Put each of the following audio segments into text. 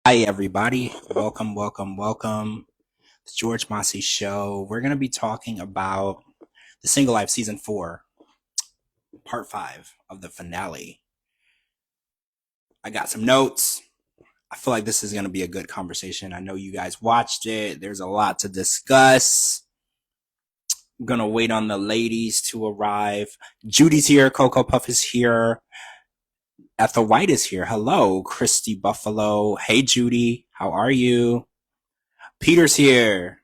Hi, everybody. Welcome, welcome, welcome. It's George Mossey Show. We're going to be talking about the Single Life Season 4, Part 5 of the finale. I got some notes. I feel like this is going to be a good conversation. I know you guys watched it. There's a lot to discuss. I'm going to wait on the ladies to arrive. Judy's here. Coco Puff is here. Ethel White is here. Hello, Christy Buffalo. Hey, Judy. How are you? Peter's here.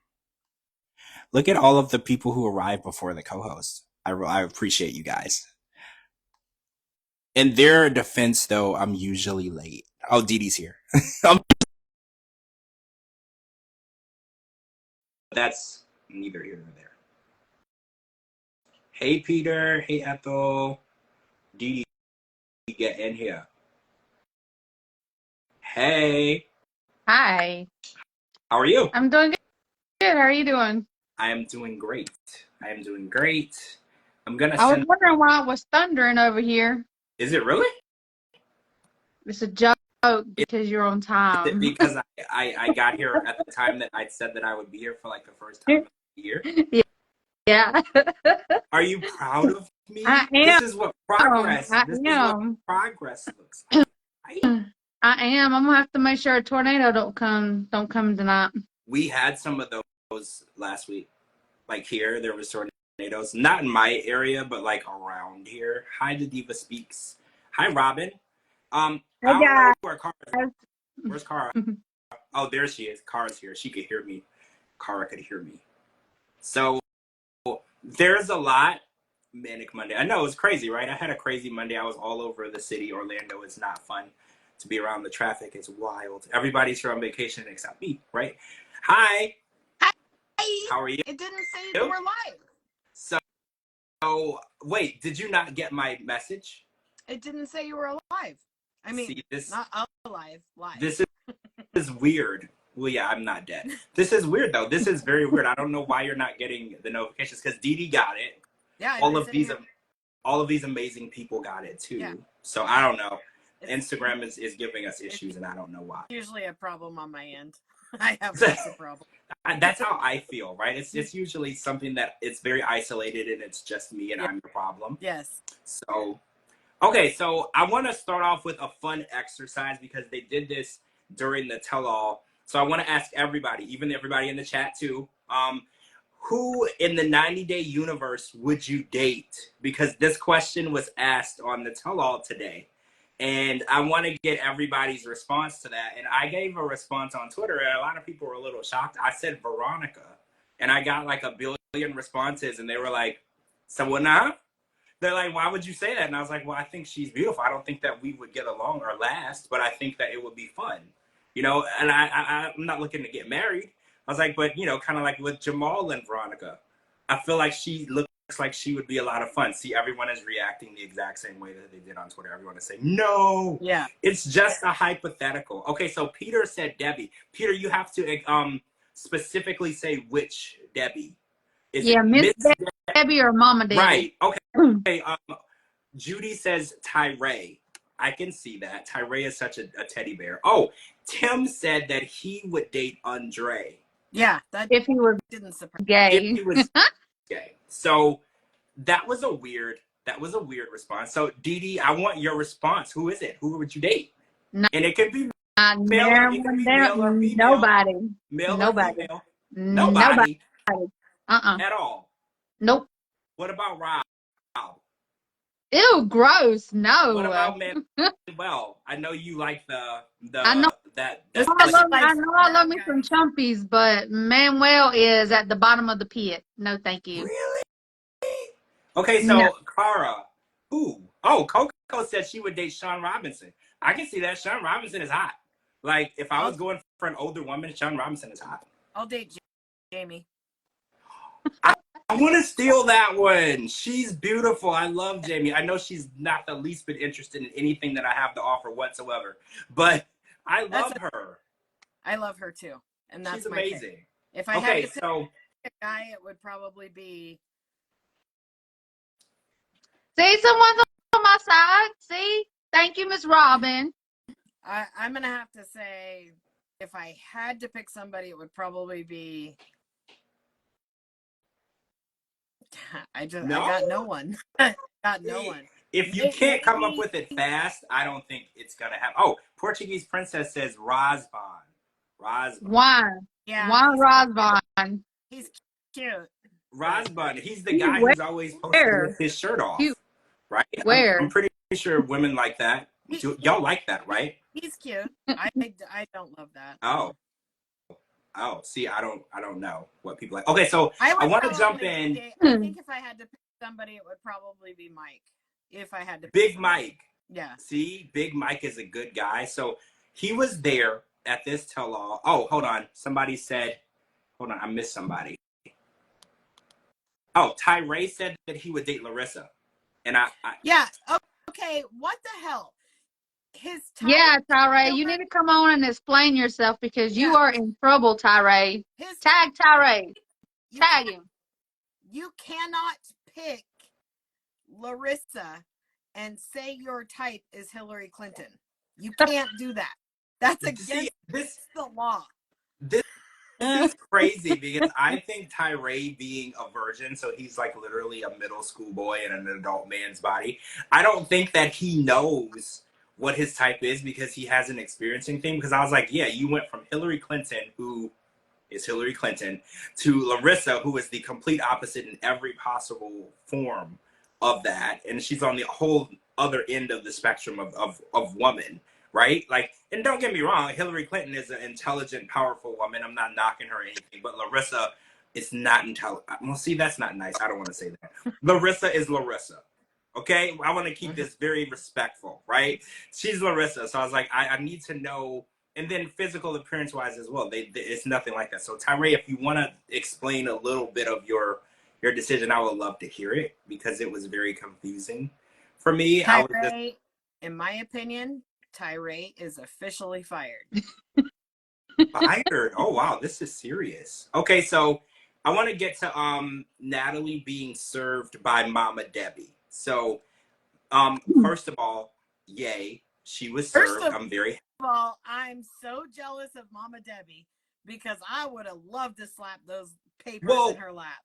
Look at all of the people who arrived before the co-host. I appreciate you guys. In their defense, though, I'm usually late. Oh, Dee Dee's here. That's neither here nor there. Hey, Peter. Hey, Ethel. Dee Dee, get in here. Hey. Hi. How are you? I'm doing good. How are you doing? I am doing great. I am doing great. I'm gonna I was send. wondering why it was thundering over here. Is it really? It's a joke Is because you're on it time. because I got here at the time that I said that I would be here for like the first time of the year? Yeah. Are you proud of me? I This am. is what progress. I This is what am. progress looks like. Right? I am. I'm gonna have to make sure a tornado don't come tonight. We had some of those last week. Like here, there was tornadoes. Not in my area, but like around here. Hi, the Diva Speaks. Hi, Robin. I Hey don't know guys. where Cara is. Where's Cara? Oh, there she is. Cara's here. She could hear me. Cara could hear me. So there's a lot. Manic Monday. I know, it's crazy, right? I had a crazy Monday. I was all over the city. Orlando is not fun to be around. The traffic is wild. Everybody's here on vacation except me, right? Hi. Hi. How are you? It didn't say that we're live. So wait, did you not get my message? It didn't say you were alive. I mean, See, not alive, live. This is weird. Well, yeah, I'm not dead. This is weird, though. This is very weird. I don't know why you're not getting the notifications, because Dee Dee got it. Yeah. All of these amazing people got it, too. Yeah. So I don't know. Instagram is giving us issues, and I don't know why. Usually a problem on my end. I have lots of problems. That's how I feel, right? It's usually something that it's very isolated, and it's just me, and I'm the problem. Yes. So, okay, so I want to start off with a fun exercise because they did this during the tell-all. So I want to ask everybody, even everybody in the chat too, who in the 90-day universe would you date? Because this question was asked on the tell-all today. And I want to get everybody's response to that. And I gave a response on Twitter, and a lot of people were a little shocked. I said Veronica, and I got like 1 billion responses, and they were like, so what now? They're like, why would you say that? And I was like, well, I think she's beautiful. I don't think that we would get along or last, but I think that it would be fun. You know, and I'm not looking to get married. I was like, but, you know, kind of like with Jamal and Veronica, I feel like she looks like she would be a lot of fun. See, everyone is reacting the exact same way that they did on Twitter. Everyone is saying, no, Yeah, it's just a hypothetical. Okay, so Peter said Debbie. Peter, you have to specifically say which Debbie. Is Yeah, it Miss Miss Debbie or Mama Debbie? Right, okay. Judy says Tyree. I can see that. Tyree is such a teddy bear. Oh, Tim said that he would date Andre. Yeah, that if he were didn't surprise gay. If he was gay. So that was a weird response. So Dee Dee, I want your response. Who is it? Who would you date? No, And it could be male or female. nobody. Male Nobody. or female. Nobody. At all. Nope. What about Rob? Ew, gross. No. What about Manuel? I know you like I know. that I love me some chumpies, but Manuel is at the bottom of the pit. No, thank you. Really? Okay, so No. Cara, who? Oh, Coco said she would date Sean Robinson. I can see that. Sean Robinson is hot. Like, if I was going for an older woman, Sean Robinson is hot. I'll date Jamie. I want to steal that one. She's beautiful. I love Jamie. I know she's not the least bit interested in anything that I have to offer whatsoever, but I love her. I love her too, and that's she's amazing. If I had to pick a guy, it would probably be. See, someone's on my side. See, thank you, Miss Robin. I'm gonna have to say if I had to pick somebody, it would probably be. I got no one. Got no one. If you can't come up Maybe with it fast, I don't think it's gonna happen. Oh, Portuguese Princess says Razvan. Razvan. Juan. yeah, Juan Rosbon. he's cute. Razvan. He's the Cute guy who's always posted where? with his shirt off. Cute Right? where? I'm pretty sure women like that. Y'all like that, right? He's cute. I don't love that. Oh, see, I don't know what people like. Okay, so I I want to jump probably in. say- I think if I had to pick somebody, it would probably be Mike. If I had to pick Big somebody. Mike. Yeah. See, Big Mike is a good guy. So he was there at this tell-all. Oh, hold on. Somebody said, hold on, I missed somebody. Oh, Tyree said that he would date Larissa. And I Yeah. Okay. What the hell? His type, Yeah, Tyree, you need to come on and explain yourself because you are in trouble, Tyree. his Tag Tyree. you Tag him. You cannot pick Larissa and say your type is Hillary Clinton. You can't do that. That's against the law. This is crazy because I think Tyree being a virgin, so he's like literally a middle school boy in an adult man's body. I don't think that he knows what his type is because he hasn't experienced anything. Because I was like, yeah, you went from Hillary Clinton, who is Hillary Clinton, to Larissa, who is the complete opposite in every possible form of that. And she's on the whole other end of the spectrum of woman, right? Like, and don't get me wrong, Hillary Clinton is an intelligent, powerful woman. I'm not knocking her or anything, but Larissa is not intelligent. Well, see, that's not nice. I don't want to say that. Larissa is Larissa. Okay? I want to keep this very respectful, right? She's Larissa. So I was like, I need to know. And then physical appearance wise as well. It's nothing like that. So Tyree, if you want to explain a little bit of your decision, I would love to hear it because it was very confusing for me. Tyree, in my opinion, Tyree is officially fired. Fired. Oh wow, this is serious. Okay, so I want to get to Natalie being served by Mama Debbie. So first of all, yay, she was served. I'm very well, I'm so jealous of Mama Debbie because I would have loved to slap those papers in her lap.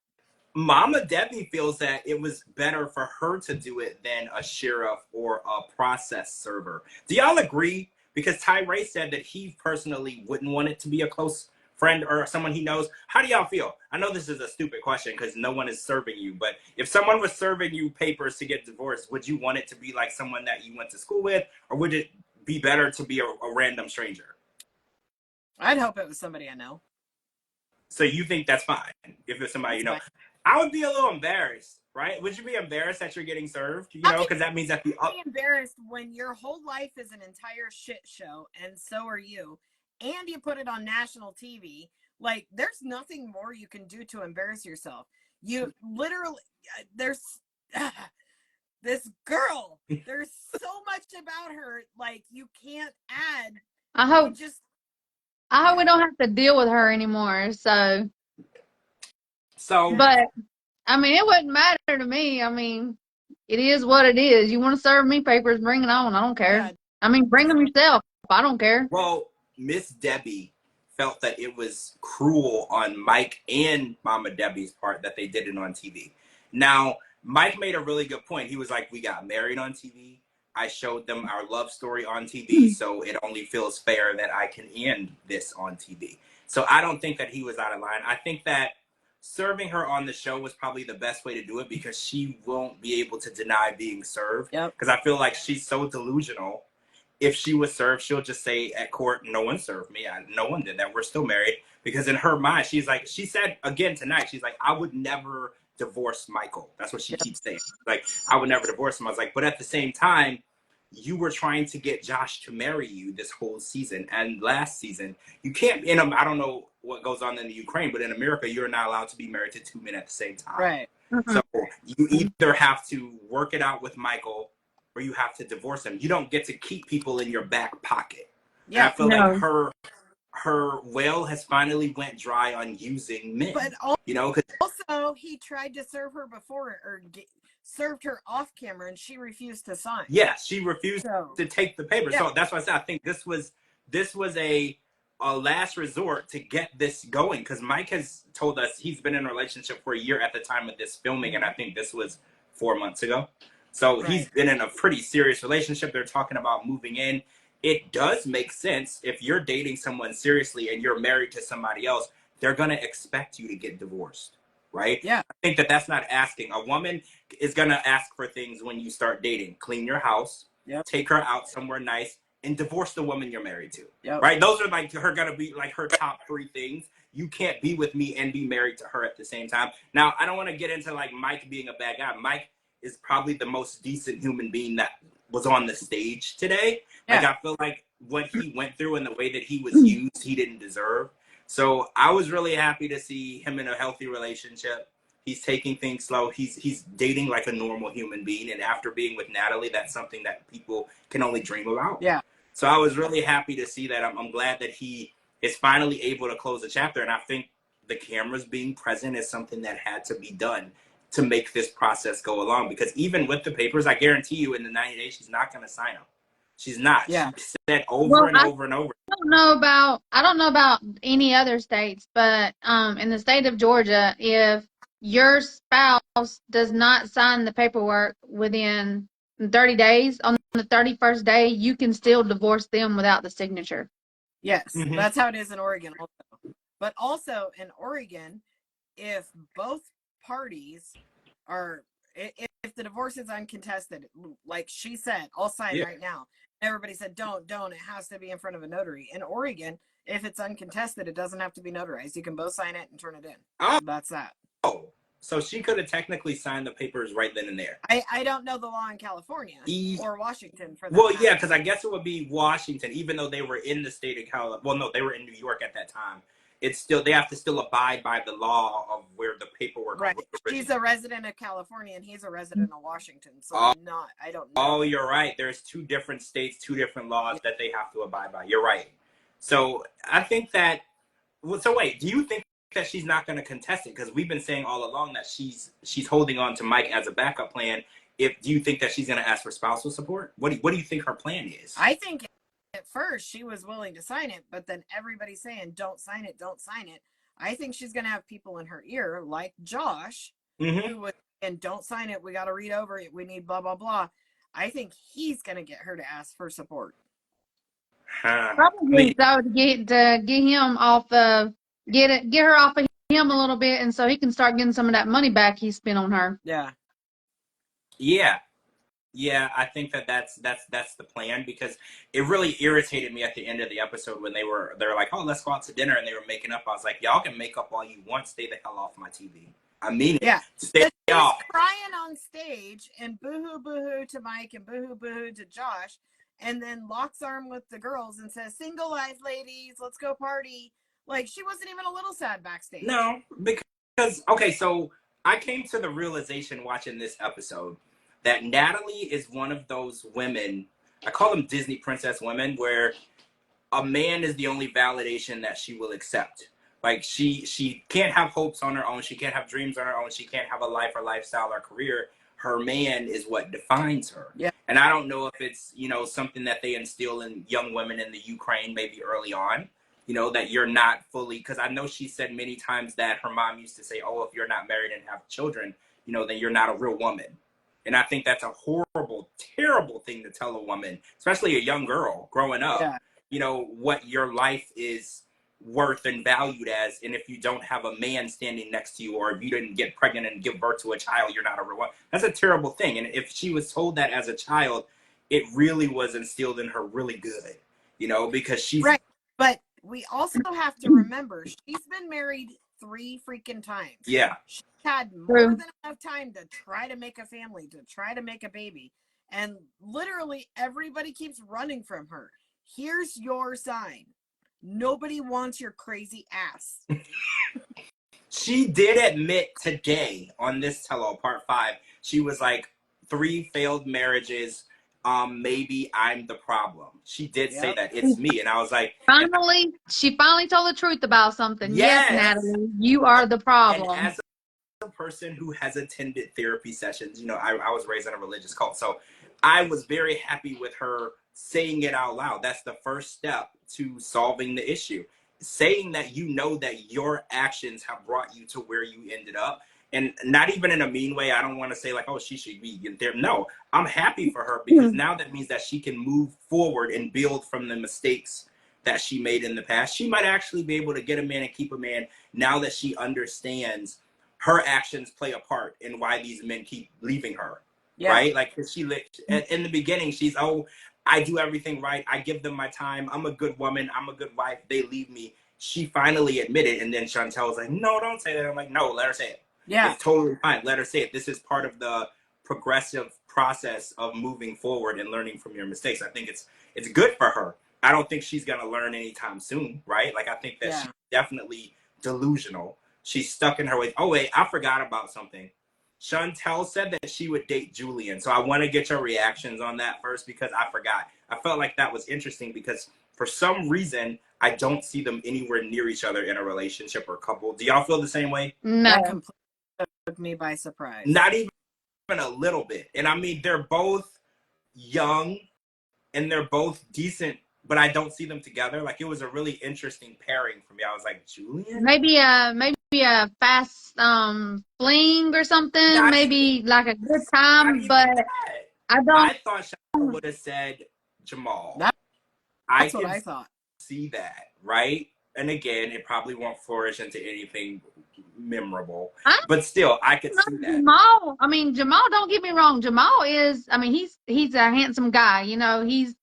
Mama Debbie feels that it was better for her to do it than a sheriff or a process server. Do y'all agree? Because Tyree said that he personally wouldn't want it to be a close friend or someone he knows. How do y'all feel? I know this is a stupid question because no one is serving you, but if someone was serving you papers to get divorced, would you want it to be like someone that you went to school with, or would it be better to be a random stranger? I'd hope it was somebody I know. So you think that's fine if it's somebody you know? I would be a little embarrassed, right? Would you be embarrassed that you're getting served? You know, because that means that you'd be embarrassed when your whole life is an entire shit show, and so are you, and you put it on national TV. Like, there's nothing more you can do to embarrass yourself. You literally, there's this girl. There's so much about her. Like, you can't add. I hope we don't have to deal with her anymore. So, but I mean, it wouldn't matter to me. I mean, it is what it is. You want to serve me papers, bring it on. I don't care. Yeah. I mean, bring them yourself. I don't care. Well, Miss Debbie felt that it was cruel on Mike and Mama Debbie's part that they did it on TV. Now, Mike made a really good point. He was like, we got married on TV. I showed them our love story on TV, so it only feels fair that I can end this on TV. So I don't think that he was out of line. I think that serving her on the show was probably the best way to do it because she won't be able to deny being served. Because I feel like she's so delusional. If she was served, she'll just say at court, no one served me. No one did that. We're still married. Because in her mind, she's like, she said again tonight, she's like, I would never divorce Michael. That's what she keeps saying. Like, I would never divorce him. I was like, but at the same time, you were trying to get Josh to marry you this whole season and last season. You can't, I don't know what goes on in the Ukraine, but in America, you're not allowed to be married to two men at the same time. Right. So you either have to work it out with Michael or you have to divorce him. You don't get to keep people in your back pocket. Yeah, and I feel like her well has finally went dry on using men. But also he tried to serve her before or served her off camera and she refused to sign. Yeah, she refused to take the paper. So that's why I said I think this was a last resort to get this going, because Mike has told us he's been in a relationship for a year at the time of this filming, and I think this was 4 months ago. So he's been in a pretty serious relationship. They're talking about moving in. It does make sense if you're dating someone seriously and you're married to somebody else, they're going to expect you to get divorced, right? Yeah. I think that that's not asking. A woman is going to ask for things when you start dating. Clean your house, take her out somewhere nice, and divorce the woman you're married to, right? Those are like gonna be like her top 3 things. You can't be with me and be married to her at the same time. Now, I don't want to get into like Mike being a bad guy. Mike is probably the most decent human being that was on the stage today. Like, I feel like what he went through and the way that he was used, he didn't deserve. So I was really happy to see him in a healthy relationship. He's taking things slow. He's dating like a normal human being. And after being with Natalie, that's something that people can only dream about. Yeah. So I was really happy to see that. I'm glad that he is finally able to close the chapter. And I think the cameras being present is something that had to be done to make this process go along. Because even with the papers, I guarantee you in the 90 days, she's not going to sign them. She's not. Yeah. She said over and over and over. I don't know about any other states, but in the state of Georgia, if your spouse does not sign the paperwork within 30 days, on the 31st day, you can still divorce them without the signature. Yes, that's how it is in Oregon also. But also in Oregon, if both parties are, if the divorce is uncontested, like she said, I'll sign right now. Everybody said, don't. It has to be in front of a notary. In Oregon, if it's uncontested, it doesn't have to be notarized. You can both sign it and turn it in. Oh. That's that. Oh, so she could have technically signed the papers right then and there. I don't know the law in California or Washington for that. Well, yeah, because I guess it would be Washington, even though they were in the state of California. Well, no, they were in New York at that time. It's still, they have to still abide by the law of where the paperwork. Right. She's a resident of California and he's a resident of Washington. So I don't know. Oh, you're right. There's 2 different states, 2 different laws that they have to abide by. You're right. So I think that, well, so wait, do you think that she's not going to contest it? Because we've been saying all along that she's holding on to Mike as a backup plan. Do you think that she's going to ask for spousal support? What do you think her plan is? I think at first she was willing to sign it, but then everybody's saying, don't sign it, don't sign it. I think she's going to have people in her ear like Josh, who would, and don't sign it. We got to read over it. We need blah, blah, blah. I think he's going to get her to ask for support. Probably so, to get him off of, get her off of him a little bit, and so he can start getting some of that money back he spent on her. Yeah, I think that's the plan, because it really irritated me at the end of the episode when they were like, oh, let's go out to dinner, and they were making up. I was like, y'all can make up all you want, stay the hell off my TV. I mean it. Yeah. Stay off. Crying on stage and boo-hoo to Mike and boo-hoo to Josh, and then locks arm with the girls and says, single life ladies, let's go party. Like, she wasn't even a little sad backstage. No, because okay, so I came to the realization watching this episode that Natalie is one of those women, I call them Disney princess women, where a man is the only validation that she will accept. Like, she can't have hopes on her own. She can't have dreams on her own. She can't have a life or lifestyle or career. Her man is what defines her. Yeah. And I don't know if it's, something that they instill in young women in the Ukraine maybe early on, that you're not fully, because I know she said many times that her mom used to say, oh, if you're not married and have children, then you're not a real woman. And I think that's a horrible, terrible thing to tell a woman, especially a young girl growing up, what your life is worth and valued as. And if you don't have a man standing next to you, or if you didn't get pregnant and give birth to a child, you're not a real woman. That's a terrible thing. And if she was told that as a child, it really was instilled in her really good, because she's... Right. But we also have to remember, she's been married 3 freaking times. Yeah. She's had more than enough time to try to make a family, to try to make a baby. And literally everybody keeps running from her. Here's your sign. Nobody wants your crazy ass. She did admit today on this tell-all, part 5, she was like, 3 failed marriages. Maybe I'm the problem. She did say that. It's me. And I was like... She finally told the truth about something. Yes, Natalie, you are the problem. And as a person who has attended therapy sessions, I was raised in a religious cult. So I was very happy with her saying it out loud. That's the first step to solving the issue. Saying that you know that your actions have brought you to where you ended up. And not even in a mean way. I don't want to say like, oh, she should be there. No, I'm happy for her because now that means that she can move forward and build from the mistakes that she made in the past. She might actually be able to get a man and keep a man now that she understands her actions play a part in why these men keep leaving her. Yeah. Right? Like in the beginning, she's, oh, I do everything right. I give them my time. I'm a good woman. I'm a good wife. They leave me. She finally admitted, and then Chantel was like, no, don't say that. I'm like, no, let her say it. Yeah. It's totally fine. Let her say it. This is part of the progressive process of moving forward and learning from your mistakes. I think it's good for her. I don't think she's going to learn anytime soon, right? Like, I think that she's definitely delusional. She's stuck in her ways. Oh, wait, I forgot about something. Chantel said that she would date Julian. So I want to get your reactions on that first because I forgot. I felt like that was interesting because for some reason, I don't see them anywhere near each other in a relationship or couple. Do y'all feel the same way? No. That completely took me by surprise. Not even a little bit. And I mean, they're both young and they're both decent, but I don't see them together. Like, it was a really interesting pairing for me. I was like, Julian? Maybe a fast fling or something. Not maybe like a good time, but I thought Chantel would have said Jamal. That's what I thought. See that, right? And again, it probably won't flourish into anything memorable. But still, I could see that. Jamal, I mean, Jamal, don't get me wrong. Jamal is, I mean, he's a handsome guy, you know, he's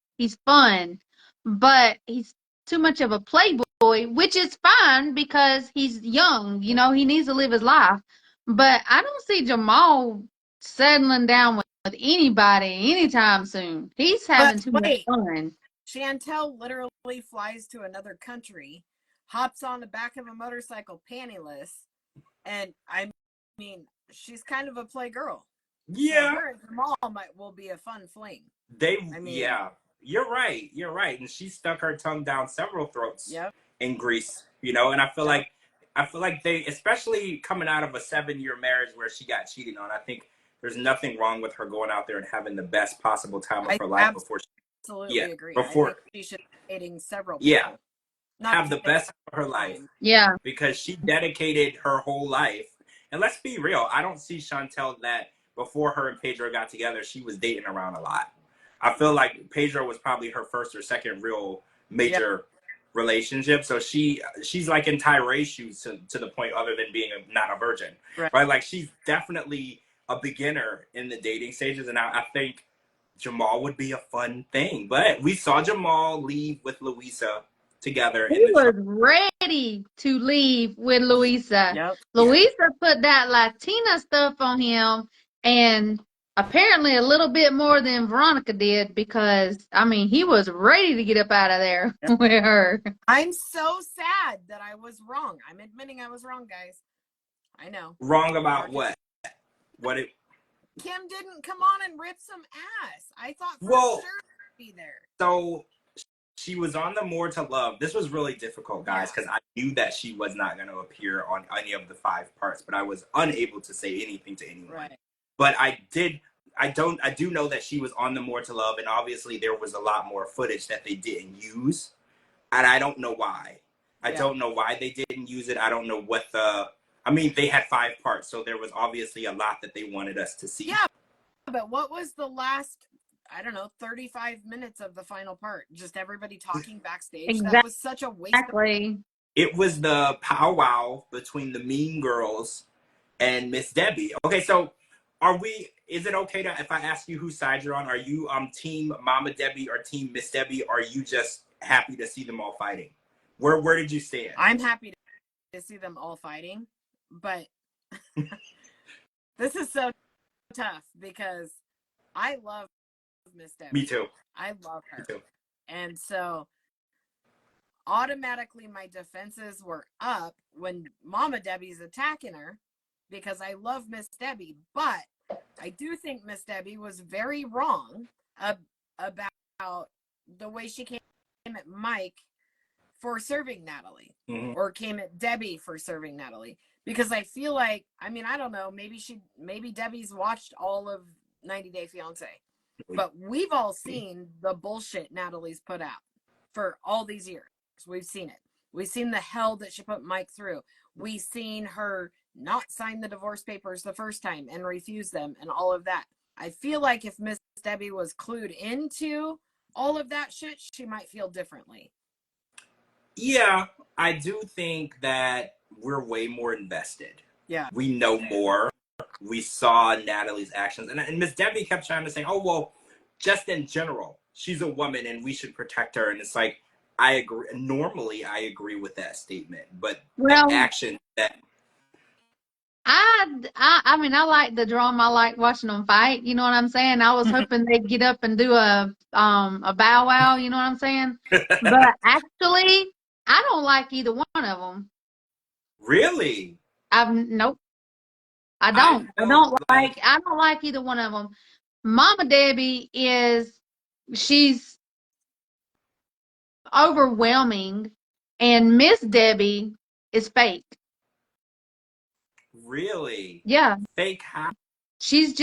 fun, but he's too much of a playboy, which is fine because he's young, you know, he needs to live his life. But I don't see Jamal settling down with anybody anytime soon. He's having too much fun. Chantel literally flies to another country, hops on the back of a motorcycle pantyless, and I mean, she's kind of a play girl. Yeah. So her and Jamal will be a fun fling. Yeah, you're right. You're right. And she stuck her tongue down several throats in Greece, you know, and I feel like they, especially coming out of a 7-year marriage where she got cheated on, I think there's nothing wrong with her going out there and having the best possible time of her life before she absolutely agree. Before I think she should be dating several people. Not have the best of her life. Yeah. Because she dedicated her whole life. And let's be real, I don't see Chantel that before her and Pedro got together, she was dating around a lot. I feel like Pedro was probably her first or second real major relationship. So she's like in Tyray's shoes to the point other than being not a virgin. Right? Like, she's definitely a beginner in the dating stages. And I think Jamal would be a fun thing. But we saw Jamal leave with Louisa together. He was ready to leave with Louisa. Yep. Louisa put that Latina stuff on him, and apparently a little bit more than Veronica did because, I mean, he was ready to get up out of there with her. I'm so sad that I was wrong. I'm admitting I was wrong, guys. I know. Wrong about what? Kim didn't come on and rip some ass. I thought for sure she'd be there. So she was on the More to Love. This was really difficult, guys, because I knew that she was not going to appear on any of the 5 parts, but I was unable to say anything to anyone. Right. But I do know that she was on the More to Love, and obviously there was a lot more footage that they didn't use, and I don't know why. I don't know why they didn't use it. I don't know what I mean, they had 5 parts, so there was obviously a lot that they wanted us to see. Yeah, but what was the last, I don't know, 35 minutes of the final part? Just everybody talking backstage? Exactly. That was such a waste of... It was the powwow between the Mean Girls and Miss Debbie. Okay, so is it okay if I ask you whose side you're on? Are you team Mama Debbie or team Miss Debbie, or are you just happy to see them all fighting? Where did you stand? I'm happy to see them all fighting, but this is so tough because I love Miss Debbie. Me too. I love her. Me too. And so automatically my defenses were up when Mama Debbie's attacking her because I love Miss Debbie, but I do think Miss Debbie was very wrong about the way she came at Mike for serving Natalie, or came at Debbie for serving Natalie, because I feel like, I mean, I don't know, maybe Debbie's watched all of 90 Day Fiance, But we've all seen the bullshit Natalie's put out for all these years. We've seen it. We've seen the hell that she put Mike through. We've seen her not sign the divorce papers the first time and refuse them and all of that. I feel like if Miss Debbie was clued into all of that shit, she might feel differently. Yeah, I do think that we're way more invested. Yeah. We know more. We saw Natalie's actions. And Miss Debbie kept trying to say, oh, well, just in general, she's a woman and we should protect her. And it's like, I agree. Normally, I agree with that statement. But the action that. I mean, I like the drama. I like watching them fight. You know what I'm saying? I was hoping they'd get up and do a bow wow. You know what I'm saying? But actually, I don't like either one of them. Really? Nope. I don't. I don't like either one of them. Mama Debbie she's overwhelming, and Miss Debbie is fake. Really? Yeah. Fake how? She's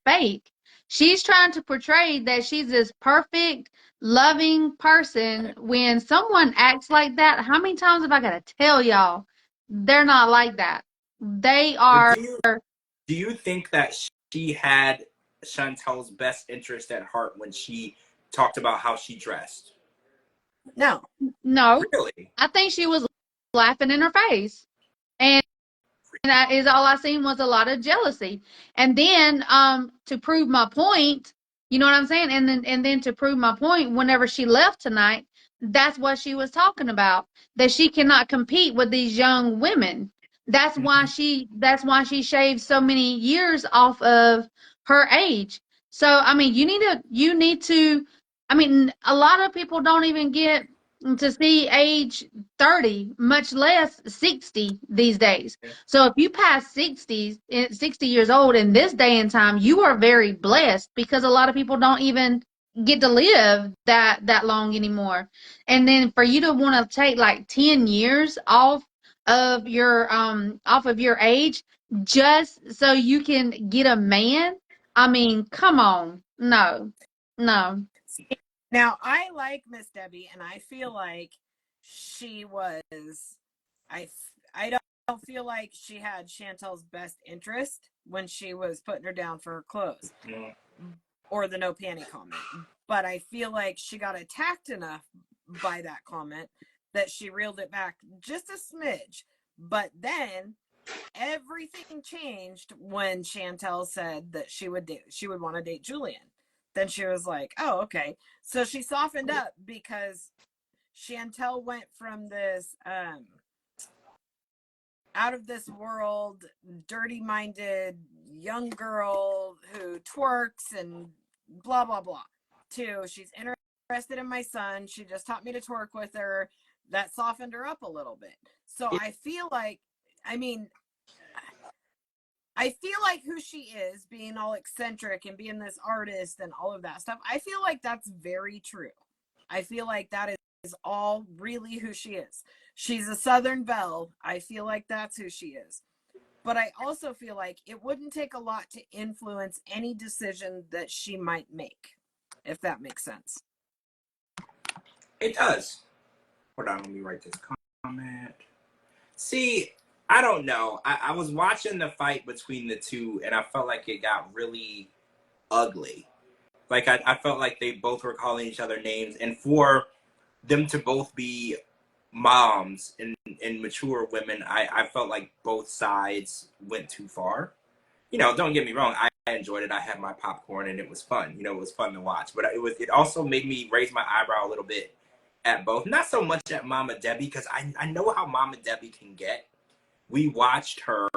fake. She's trying to portray that she's this perfect, loving person. When someone acts like that, how many times have I got to tell y'all? They're not like that. They are. Do you think that she had Chantel's best interest at heart when she talked about how she dressed? No. Really? I think she was laughing in her face. And that is all I seen was a lot of jealousy. And then to prove my point, you know what I'm saying? And then to prove my point, whenever she left tonight, that's what she was talking about. That she cannot compete with these young women. That's why she shaved so many years off of her age. So I mean, you need to I mean, a lot of people don't even get to see age 30, much less 60 these days. So if you pass 60 years old in this day and time, you are very blessed, because a lot of people don't even get to live that long anymore. And then for you to want to take like 10 years of your age just so you can get a man, I mean, come on. No. Now, I like Miss Debbie, and I feel like she was. I don't feel like she had Chantel's best interest when she was putting her down for her clothes or the no panty comment. But I feel like she got attacked enough by that comment that she reeled it back just a smidge. But then everything changed when Chantel said that she would want to date Julian. Then she was like, oh, okay. So she softened up because Chantel went from this out of this world, dirty minded young girl who twerks and blah, blah, blah, to she's interested in my son. She just taught me to twerk with her. That softened her up a little bit. So I feel like, I feel like who she is, being all eccentric and being this artist and all of that stuff, I feel like that's very true. I feel like that is all really who she is. She's a Southern belle. I feel like that's who she is. But I also feel like it wouldn't take a lot to influence any decision that she might make, if that makes sense. It does. Hold on, let me write this comment. See, I don't know. I was watching the fight between the two, and I felt like it got really ugly. Like, I felt like they both were calling each other names, and for them to both be moms and mature women, I felt like both sides went too far. You know, don't get me wrong, I enjoyed it. I had my popcorn, and it was fun. You know, it was fun to watch. But it also made me raise my eyebrow a little bit at both. Not so much at Mama Debbie, because I know how Mama Debbie can get. We watched her,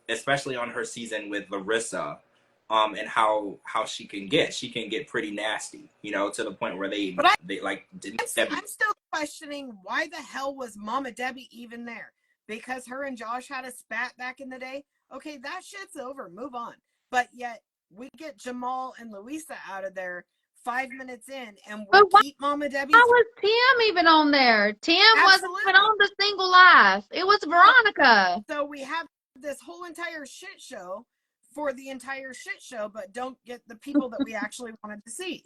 especially on her season with Larissa, and how she can get. She can get pretty nasty, you know, to the point where they like didn't. I'm still questioning why the hell was Mama Debbie even there? Because her and Josh had a spat back in the day. Okay, that shit's over. Move on. But yet we get Jamal and Louisa out of there 5 minutes in, and we keep Mama Debbie. How was Tim even on there? Tim wasn't even on the Single Life. It was Veronica. So we have this whole entire shit show for the entire shit show, but don't get the people that we actually wanted to see.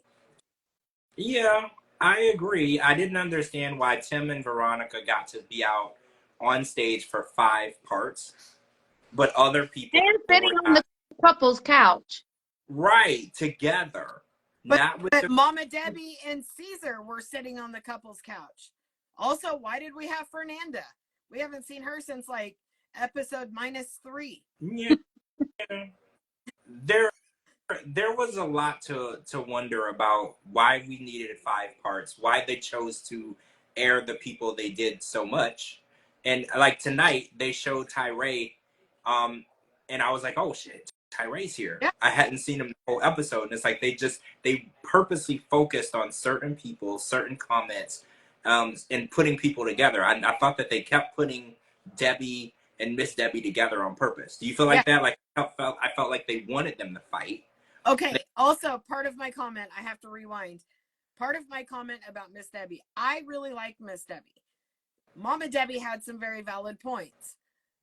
Yeah, I agree. I didn't understand why Tim and Veronica got to be out on stage for 5 parts, but other people And sitting were on not the couple's couch. right together. Not with But the Mama Debbie and Caesar were sitting on the couple's couch. Also, why did we have Fernanda? We haven't seen her since like episode -3. yeah. There was a lot to wonder about why we needed 5 parts, why they chose to air the people they did so much. And like tonight they showed Tyree, and I was like, oh shit, Tyree's here. Yeah. I hadn't seen him the whole episode, and it's like they purposely focused on certain people, certain comments, and putting people together. I thought that they kept putting Debbie and Miss Debbie together on purpose. Do you feel like that? Like I felt like they wanted them to fight. Okay, also, part of my comment, I have to rewind. Part of my comment about Miss Debbie, I really like Miss Debbie. Mama Debbie had some very valid points.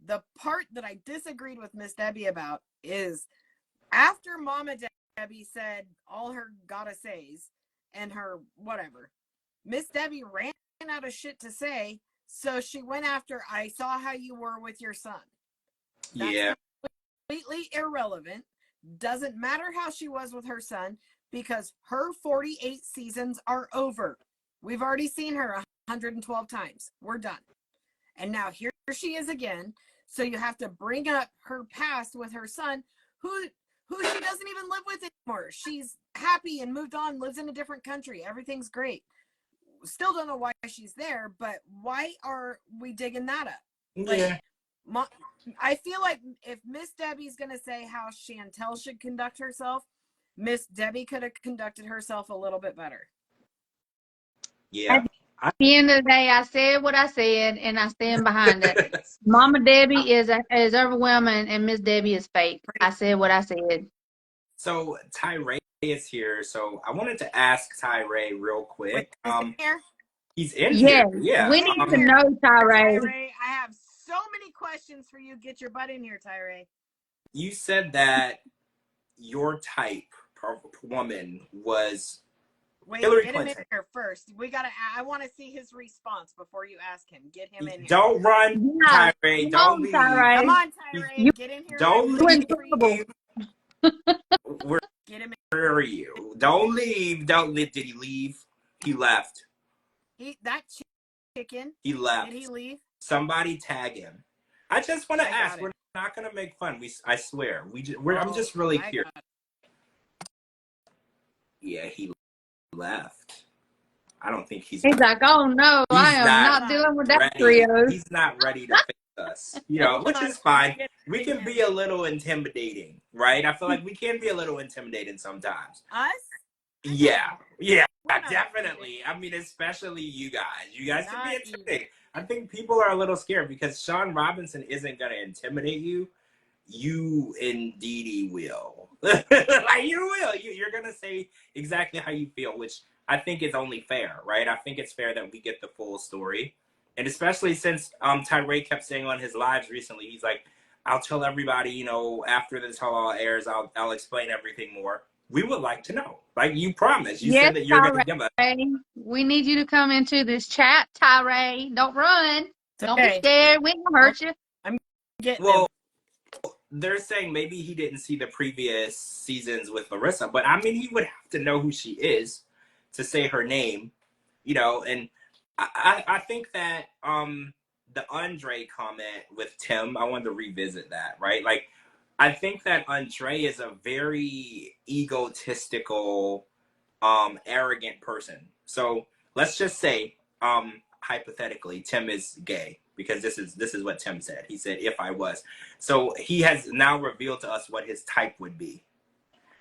The part that I disagreed with Miss Debbie about is after Mama Debbie said all her gotta says and her whatever, Miss Debbie ran out of shit to say, so she went after, I saw how you were with your son. That's completely irrelevant. Doesn't matter how she was with her son because her 48 seasons are over. We've already seen her 112 times. We're done. And now here she is again. So you have to bring up her past with her son, who she doesn't even live with anymore. She's happy and moved on, lives in a different country. Everything's great. Still don't know why she's there, but why are we digging that up? Yeah. I feel like if Miss Debbie's going to say how Chantel should conduct herself, Miss Debbie could have conducted herself a little bit better. Yeah. At the end of the day, I said what I said, and I stand behind it. Mama Debbie is overwhelming, and Miss Debbie is fake. I said what I said. So Tyree is here. So I wanted to ask Tyree real quick. Wait, is he here? He's in here. Yeah. We need to know, Tyree. I have so many questions for you. Get your butt in here, Tyree. You said that your type of woman was Hillary get Clinton. him in here first. I want to see his response before you ask him. Get him in here. Don't run, Tyree. Don't leave. Tyree. Come on, Tyree. Get in here. Don't leave. Get him in. Where are you? Don't leave. Don't leave. Did he leave? He left. That chicken. He left. Did he leave? Somebody tag him. I just want to ask. We're not gonna make fun. I swear. I'm just really curious. Yeah, he left. I don't think he's like, oh no, I am not dealing with that trio. He's not ready to face us. You know, which is fine. We can be a little intimidating, right? I feel like we can be a little intimidating sometimes. Us? Yeah, definitely. I mean, especially you guys. You guys can be intimidating. I think people are a little scared because Sean Robinson isn't going to intimidate you. You indeedy will. Like, you will. You're going to say exactly how you feel, which I think is only fair, right? I think it's fair that we get the full story. And especially since Tyree kept saying on his lives recently, he's like, I'll tell everybody, you know, after this all airs, I'll explain everything more. We would like to know. Like you promised. You said that you're going to give us. We need you to come into this chat, Tyree. Don't run. Don't be scared. We won't hurt you. I'm getting they're saying maybe he didn't see the previous seasons with Larissa, but I mean, he would have to know who she is to say her name, you know. And I think that the Andre comment with Tim, I wanted to revisit that, right? Like, I think that Andre is a very egotistical, arrogant person. So let's just say, hypothetically, Tim is gay, because this is what Tim said. He said, if I was. So he has now revealed to us what his type would be.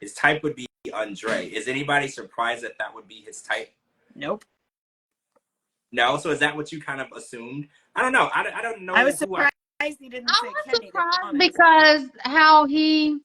His type would be Andre. Is anybody surprised that that would be his type? Nope. No? So is that what you kind of assumed? I don't know. I don't know. I was surprised he didn't say Kenny. Because how he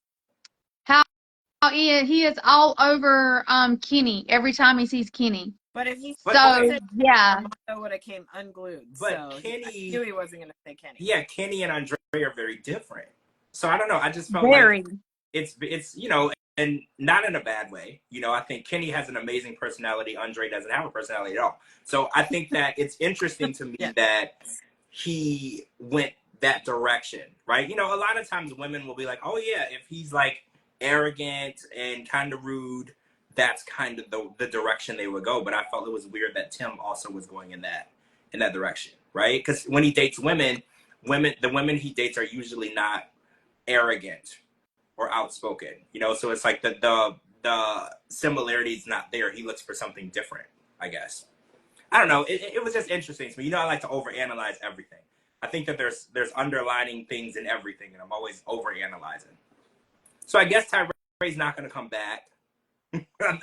is all over Kenny every time he sees Kenny. But if he said, yeah, I would have came unglued. But so Kenny, I knew he wasn't going to say Kenny. Yeah, Kenny and Andre are very different. So I don't know. I just felt very. like it's you know, and not in a bad way. You know, I think Kenny has an amazing personality. Andre doesn't have a personality at all. So I think that it's interesting to me Yeah. that he went that direction, right? You know, a lot of times women will be like, oh yeah, if he's like arrogant and kind of rude, that's kind of the direction they would go. But I felt it was weird that Tim also was going in that direction, right? Because when he dates the women he dates are usually not arrogant or outspoken, you know. So it's like the similarity is not there. He looks for something different, I guess. I don't know. It was just interesting to me. You know, I like to overanalyze everything. I think that there's underlining things in everything, and I'm always overanalyzing. So I guess Tyree's not going to come back.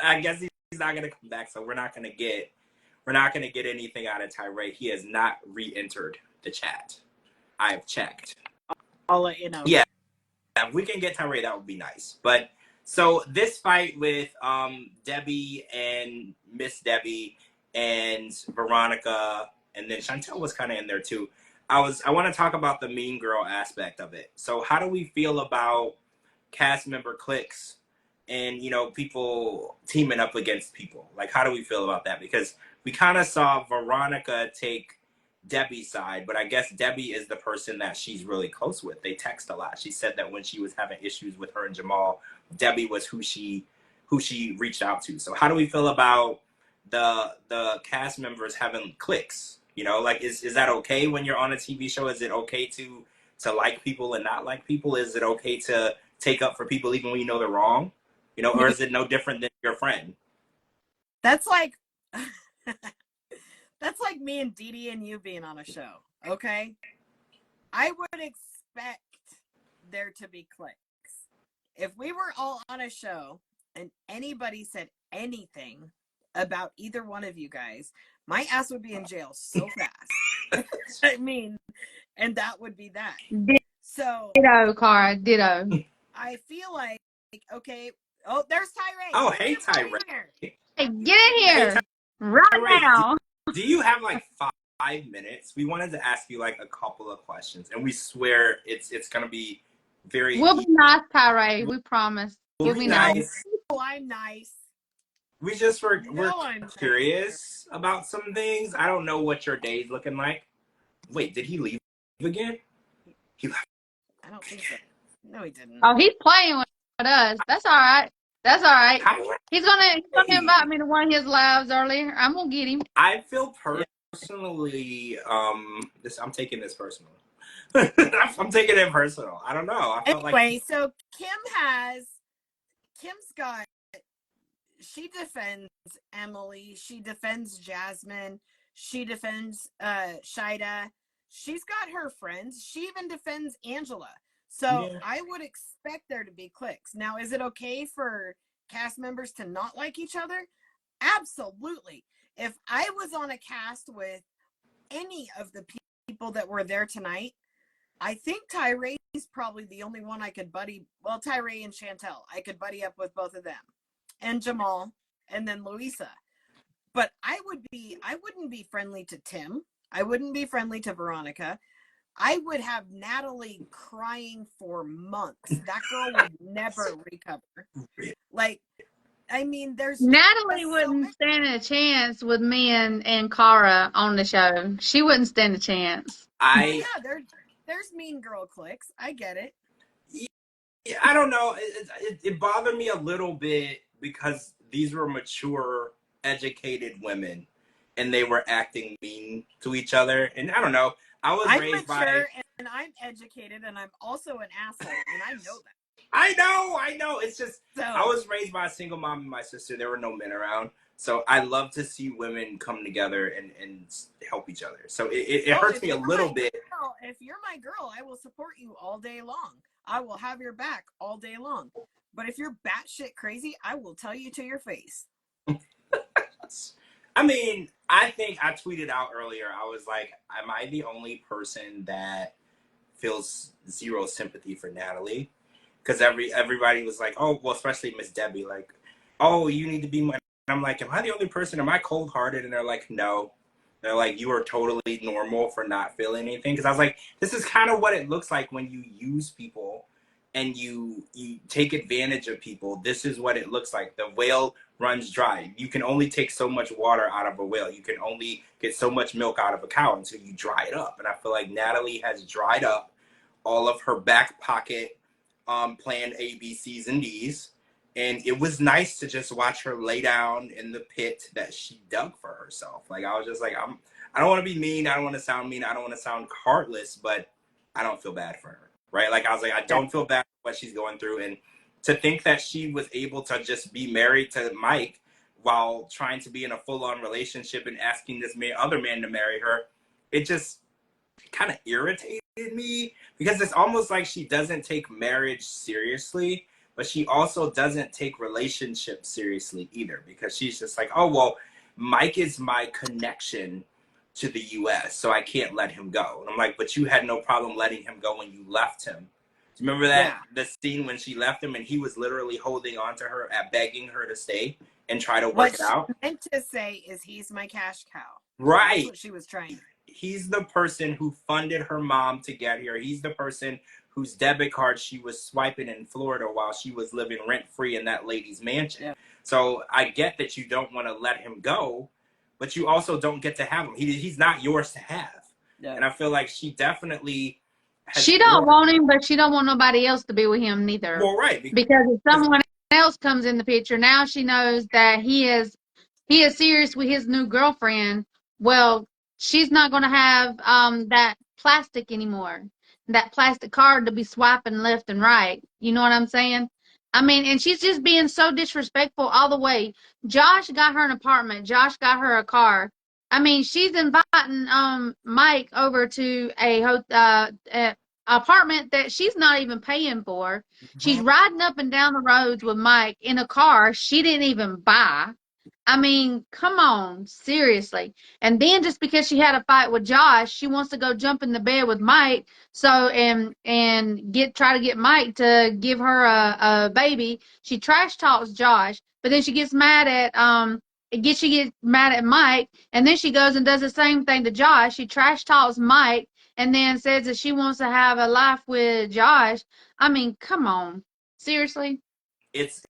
I guess he's not going to come back. So we're not going to get anything out of Tyree. He has not re-entered the chat. I've checked. I'll let you know. Yeah, if we can get Tyree, that would be nice. But so this fight with Debbie and Miss Debbie and Veronica, and then Chantel was kind of in there too. I want to talk about the mean girl aspect of it. So how do we feel about cast member cliques and, you know, people teaming up against people? Like, how do we feel about that? Because we kind of saw Veronica take Debbie's side, but I guess Debbie is the person that she's really close with. They text a lot. She said that when she was having issues with her and Jamal, Debbie was who she reached out to. So how do we feel about the cast members having cliques? You know, like, is that okay when you're on a TV show? Is it okay to like people and not like people? Is it okay to take up for people even when you know they're wrong? You know, or is it no different than your friend? That's like that's like me and Dee Dee and you being on a show, okay? I would expect there to be cliques. If we were all on a show and anybody said anything about either one of you guys, my ass would be in jail so fast. I mean, and that would be that. So Ditto, Cara. Ditto. I feel like, okay, oh, there's Tyree. Oh, hey, Tyree. Hey, get in here Hey, right Tyree, now. do you have like 5 minutes? We wanted to ask you like a couple of questions, and we swear it's gonna be very. We'll be nice, Tyree. We promise. You'll be nice. nice. Oh, I'm nice. We just we're I'm curious about some things. I don't know what your day's looking like. Wait, did he leave again? He left. I don't think so. No, he didn't. Oh, he's playing with us. That's all right. That's all right. Tyree. He's gonna invite me to one of his lives earlier. I'm gonna get him. I feel personally, I'm taking this personal. I'm taking it personal. I don't know. I felt Anyway, so she defends Emily, she defends Jasmine, she defends Shida. She's got her friends. She even defends Angela. So Yeah. I would expect there to be cliques. Now, is it okay for cast members to not like each other? Absolutely. If I was on a cast with any of the people that were there tonight, I think Tyree's probably the only one I could Tyree and Chantel. I could buddy up with both of them. And Jamal, and then Louisa. But I wouldn't be friendly to Tim. I wouldn't be friendly to Veronica. I would have Natalie crying for months. That girl would never recover. Like, I mean, Natalie wouldn't stand a chance with me and Cara on the show. She wouldn't stand a chance. Yeah, there's mean girl cliques. I get it. I don't know. It bothered me a little bit because these were mature, educated women, and they were acting mean to each other. And I don't know. I'm mature and I'm educated, and I'm also an asshole, and I know that. I know. It's just I was raised by a single mom and my sister. There were no men around, so I love to see women come together and help each other. So it hurts me a little bit. Girl, if you're my girl, I will support you all day long. I will have your back all day long. But if you're batshit crazy, I will tell you to your face. I mean, I think I tweeted out earlier, I was like, am I the only person that feels zero sympathy for Natalie? Because everybody was like, oh, well, especially Miss Debbie, like, oh, you need to be my... And I'm like, am I the only person? Am I cold-hearted? And they're like, no. They're like, you are totally normal for not feeling anything. Because I was like, this is kind of what it looks like when you use people and you take advantage of people, this is what it looks like. The whale runs dry. You can only take so much water out of a whale. You can only get so much milk out of a cow until you dry it up. And I feel like Natalie has dried up all of her back pocket plan A, B, C's, and D's. And it was nice to just watch her lay down in the pit that she dug for herself. Like, I was just like, I don't want to be mean. I don't want to sound mean. I don't want to sound heartless, but I don't feel bad for her, right? Like, I was like, I don't feel bad for what she's going through. And to think that she was able to just be married to Mike while trying to be in a full-on relationship and asking this other man to marry her, it just kind of irritated me, because it's almost like she doesn't take marriage seriously, but she also doesn't take relationships seriously either, because she's just like, oh, well, Mike is my connection to the US, so I can't let him go. And I'm like, but you had no problem letting him go when you left him. Do you remember that the scene when she left him and he was literally holding on to her, begging her to stay and try to work it out? What she meant to say is, he's my cash cow. Right. That's what she was trying to. He's the person who funded her mom to get here. He's the person whose debit card she was swiping in Florida while she was living rent-free in that lady's mansion. Yeah. So I get that you don't want to let him go, but you also don't get to have him. He's not yours to have. Yeah. And I feel like she definitely has... She don't want him, but she don't want nobody else to be with him neither. Well, right. Because if someone else comes in the picture, now she knows that he is serious with his new girlfriend. Well, she's not going to have that plastic anymore, that plastic card to be swiping left and right. You know what I'm saying? I mean, and she's just being so disrespectful all the way. Josh got her an apartment. Josh got her a car. I mean, she's inviting Mike over to a apartment that she's not even paying for. Mm-hmm. She's riding up and down the roads with Mike in a car she didn't even buy. I mean, come on, seriously. And then just because she had a fight with Josh, she wants to go jump in the bed with Mike. So and try to get Mike to give her a baby. She trash talks Josh, but then she gets mad at she gets mad at Mike, and then she goes and does the same thing to Josh. She trash talks Mike, and then says that she wants to have a life with Josh. I mean, come on, seriously. It's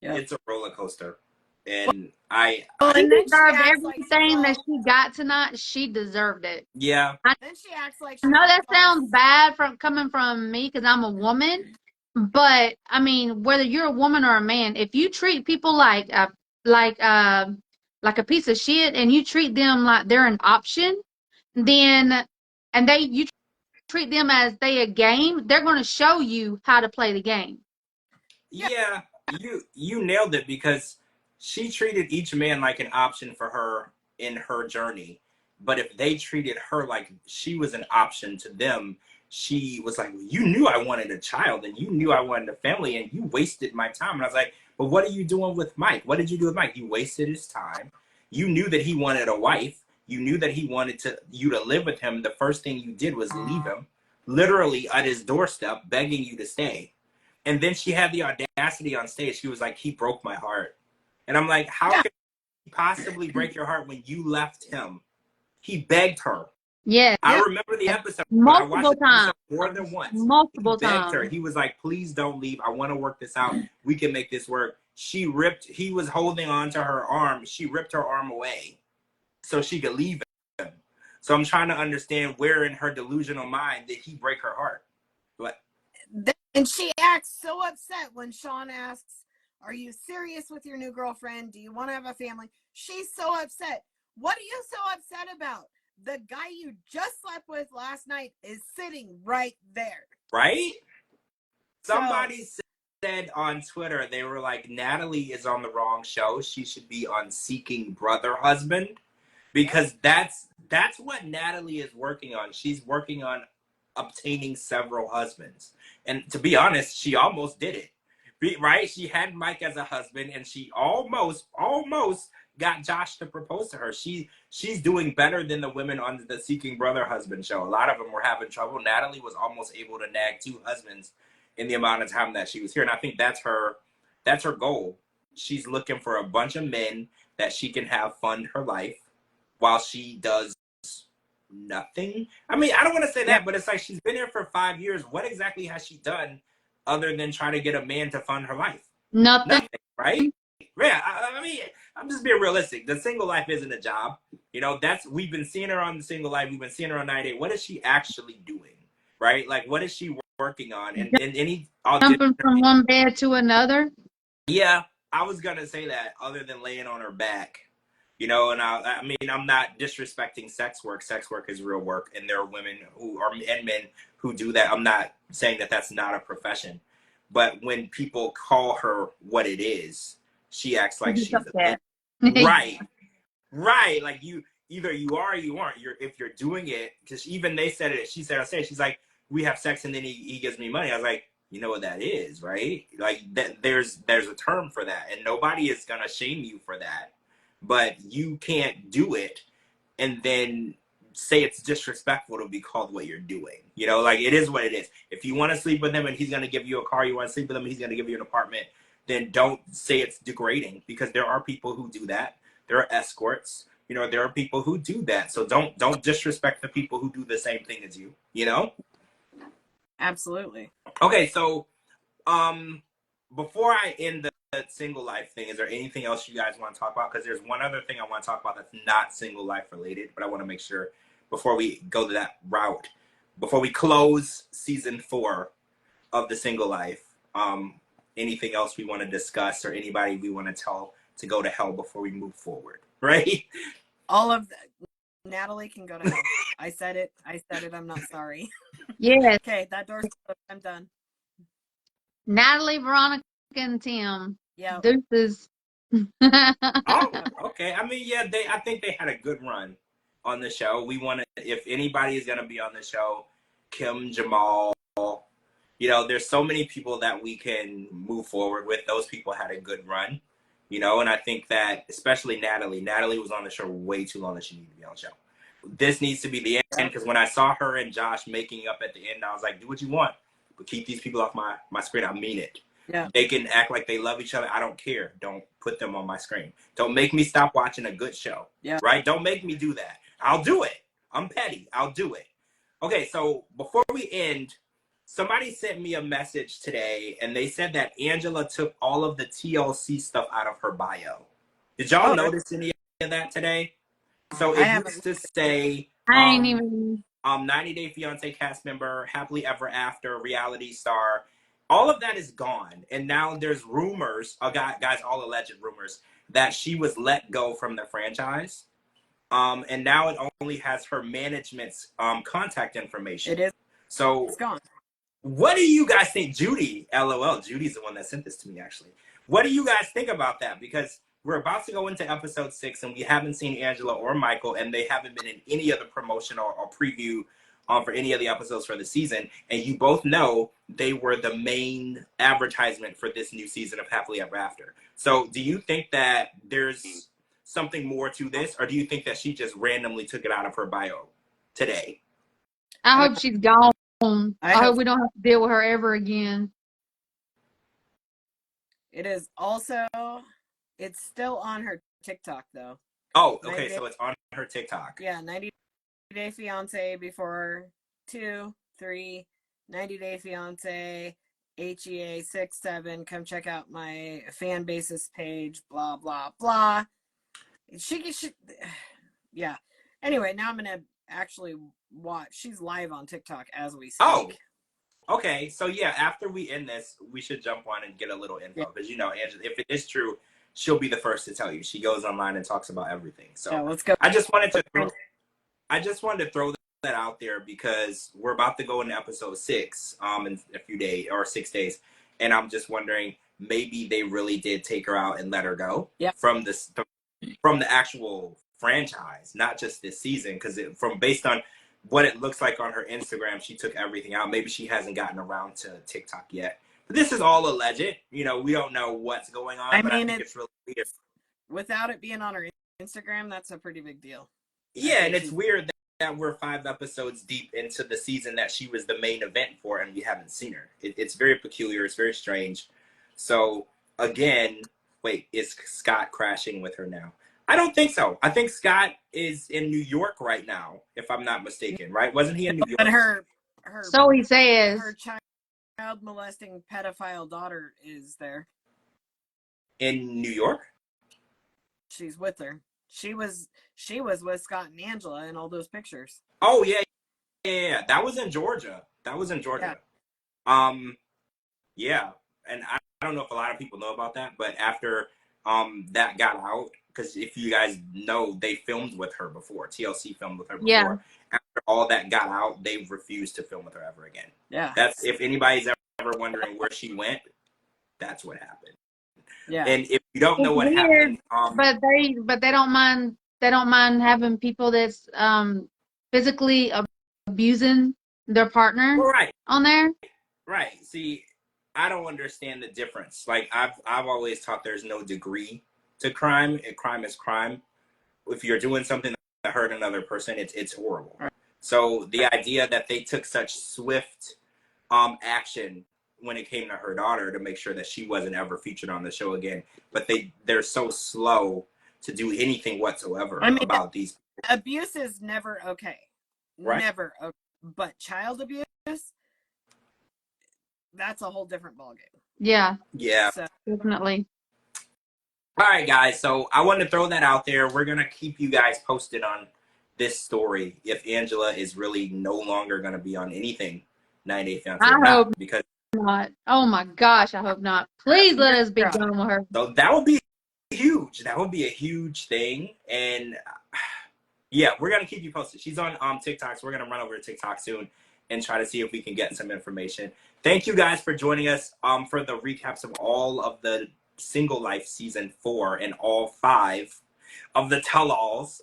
a roller coaster. And she deserved everything that she got tonight. She deserved it. Yeah. Then she acts like I know that sounds bad coming from me because I'm a woman, but I mean, whether you're a woman or a man, if you treat people like a piece of shit and you treat them like they're an option, then you treat them as they a game, they're going to show you how to play the game. Yeah, you nailed it, because she treated each man like an option for her in her journey. But if they treated her like she was an option to them, she was like, you knew I wanted a child and you knew I wanted a family and you wasted my time. And I was like, but what are you doing with Mike? What did you do with Mike? You wasted his time. You knew that he wanted a wife. You knew that he wanted you to live with him. The first thing you did was leave him, literally at his doorstep, begging you to stay. And then she had the audacity on stage. She was like, he broke my heart. And I'm like, how could he possibly break your heart when you left him? He begged her. Yeah. I remember the episode. Multiple times. More than once. Multiple times. He begged her. He was like, please don't leave. I want to work this out. We can make this work. He was holding on to her arm. She ripped her arm away so she could leave him. So I'm trying to understand where in her delusional mind did he break her heart? What? And she acts so upset when Sean asks, are you serious with your new girlfriend? Do you want to have a family? She's so upset. What are you so upset about? The guy you just slept with last night is sitting right there. Right? Somebody said on Twitter, they were like, Natalie is on the wrong show. She should be on Seeking Brother Husband. Because that's what Natalie is working on. She's working on obtaining several husbands. And to be honest, she almost did it. Right? She had Mike as a husband, and she almost got Josh to propose to her. She's doing better than the women on the Seeking Brother Husband show. A lot of them were having trouble. Natalie was almost able to nag 2 husbands in the amount of time that she was here. And I think that's her goal. She's looking for a bunch of men that she can have fund her life while she does nothing. I mean, I don't want to say that, but it's like she's been here for 5 years. What exactly has she done other than try to get a man to fund her life? Nothing. Nothing, right? Yeah, I mean, I'm just being realistic. The single life isn't a job. You know, we've been seeing her on the single life. We've been seeing her on 98. What is she actually doing, right? Like, what is she working on? And any Jumping from one bed to another. yeah, I was gonna say that. Other than laying on her back, you know, and I mean, I'm not disrespecting sex work. Sex work is real work, and there are women and men who do that. I'm not saying that that's not a profession, but when people call her what it is, she acts like she's a right, right. Like either you are or you aren't. If you're doing it, because even they said it. She said, she's like, we have sex and then he gives me money. I was like, you know what that is, right? Like that there's a term for that, and nobody is gonna shame you for that, but you can't do it and then say it's disrespectful to be called what you're doing. You know, like it is what it is. If you want to sleep with him and he's gonna give you a car, you want to sleep with him and he's gonna give you an apartment, then don't say it's degrading, because there are people who do that. There are escorts. You know, there are people who do that. So don't disrespect the people who do the same thing as you, you know? Absolutely. Okay, so before I end the single life thing, is there anything else you guys want to talk about? Because there's one other thing I want to talk about that's not single life related, but I want to make sure before we go to that route, before we close season 4 of the single life, anything else we want to discuss or anybody we want to tell to go to hell before we move forward, right? All of that. Natalie can go to hell. I said it. I'm not sorry. Yes. Okay, that door's closed. I'm done. Natalie, Veronica, and Tim. Yeah. Deuces. Oh, okay. I mean, yeah, I think they had a good run on the show. We want to, if anybody is going to be on the show, Kim, Jamal, you know, there's so many people that we can move forward with. Those people had a good run, you know, and I think that especially Natalie was on the show way too long that she needed to be on the show. This needs to be the end, because when I saw her and Josh making up at the end, I was like, do what you want, but keep these people off my screen. I mean it. Yeah. They can act like they love each other. I don't care. Don't put them on my screen. Don't make me stop watching a good show. Yeah. Right? Don't make me do that. I'll do it. I'm petty. I'll do it. Okay, so before we end, somebody sent me a message today, and they said that Angela took all of the TLC stuff out of her bio. Did y'all notice any of that today? So it used to say, I ain't even 90 Day Fiance cast member, happily ever after, reality star. All of that is gone. And now there's rumors, guys, all alleged rumors, that she was let go from the franchise. And now it only has her management's contact information. It is. So it's gone. What do you guys think? Judy, LOL, Judy's the one that sent this to me, actually. What do you guys think about that? Because we're about to go into episode 6, and we haven't seen Angela or Michael, and they haven't been in any of the promotion or preview for any of the episodes for the season. And you both know they were the main advertisement for this new season of Happily Ever After. So do you think that there's something more to this, or do you think that she just randomly took it out of her bio today? I hope she's gone. I hope we don't have to deal with her ever again. It is also, it's still on her TikTok though. Oh, okay, so it's on her TikTok. Yeah, 90 Day Fiance before 2, 3, 90 Day Fiance, HEA 6, 7. Come check out my fan basis page, blah, blah, blah. She yeah. Anyway, now I'm going to actually watch. She's live on TikTok as we speak. Oh, okay. So yeah, after we end this, we should jump on and get a little info, because you know, Angela, if it is true, she'll be the first to tell you. She goes online and talks about everything. So yeah, let's go. I just wanted to throw that out there, because we're about to go into episode 6 in a few days, or 6 days, and I'm just wondering, maybe they really did take her out and let her go from the actual franchise, not just this season, because based on what it looks like on her Instagram, she took everything out. Maybe she hasn't gotten around to TikTok yet. But this is all alleged. You know, we don't know what's going on. I think it's really weird. Without it being on her Instagram, that's a pretty big deal. Yeah, and it's weird that we're 5 episodes deep into the season that she was the main event for, and we haven't seen her. It's very peculiar. It's very strange. So, again, wait, is Scott crashing with her now? I don't think so. I think Scott is in New York right now, if I'm not mistaken, right? Wasn't he in New York? But her so he says. Her molesting pedophile daughter is there. In New York? She's with her. She was with Scott and Angela in all those pictures. Oh yeah. That was in Georgia. Yeah. Yeah, and I don't know if a lot of people know about that, but after that got out, because if you guys know, they filmed with her before. TLC filmed with her before. Yeah. After all that got out, they refused to film with her ever again. Yeah. That's, if anybody's ever wondering where she went, that's what happened. Yeah. And if you don't know It's what weird, happened, but they don't mind having people that's physically abusing their partner right. on there. Right. See, I don't understand the difference. Like I've always taught there's no degree to crime. And crime is crime. If you're doing something that hurt another person, it's horrible. Right. So the idea that they took such swift action when it came to her daughter to make sure that she wasn't ever featured on the show again, but they're so slow to do anything whatsoever about these. Abuse is never okay. Right. Never okay. But child abuse, that's a whole different ballgame. Yeah. Yeah. So, definitely. All right, guys. So I wanted to throw that out there. We're going to keep you guys posted on this story if Angela is really no longer going to be on anything 90 Day Fiancé. I hope because not. Oh my gosh, I hope not. Please let us be done with her. so that would be huge. That would be a huge thing. And yeah, we're going to keep you posted. She's on TikTok, so we're going to run over to TikTok soon and try to see if we can get some information. Thank you guys for joining us for the recaps of all of the Single Life season 4 and all 5 of the tell-alls.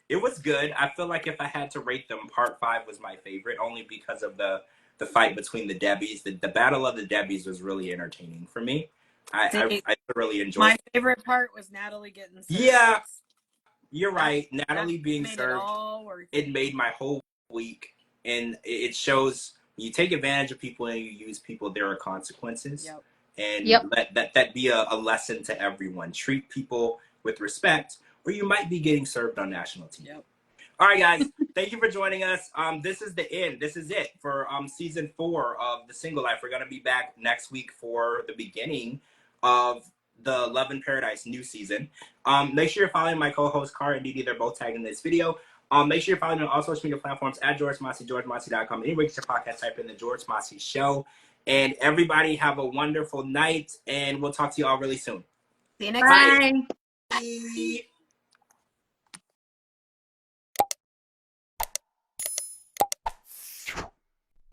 It was good. I feel like if I had to rate them, part 5 was my favorite, only because of the fight between the Debbies. The battle of the Debbies was really entertaining for me. I thoroughly enjoyed my it. favorite part was Natalie getting served. Yeah, you're right. Natalie being made served, it made my whole week. And it shows when you take advantage of people and you use people, there are consequences. Yep. And let that be a lesson to everyone. Treat people with respect, or you might be getting served on national TV. Yep. All right, guys. Thank you for joining us. This is the end. This is it for season 4 of The Single Life. We're going to be back next week for the beginning of the Love in Paradise new season. Make sure you're following my co-host, Cara and Didi. They're both tagged in this video. Make sure you're following me on all social media platforms at George Mossey, GeorgeMossey.com. Anywhere you get your podcast, type in The George Mossey Show. And everybody have a wonderful night, and we'll talk to you all really soon. See you next week. Bye. Bye.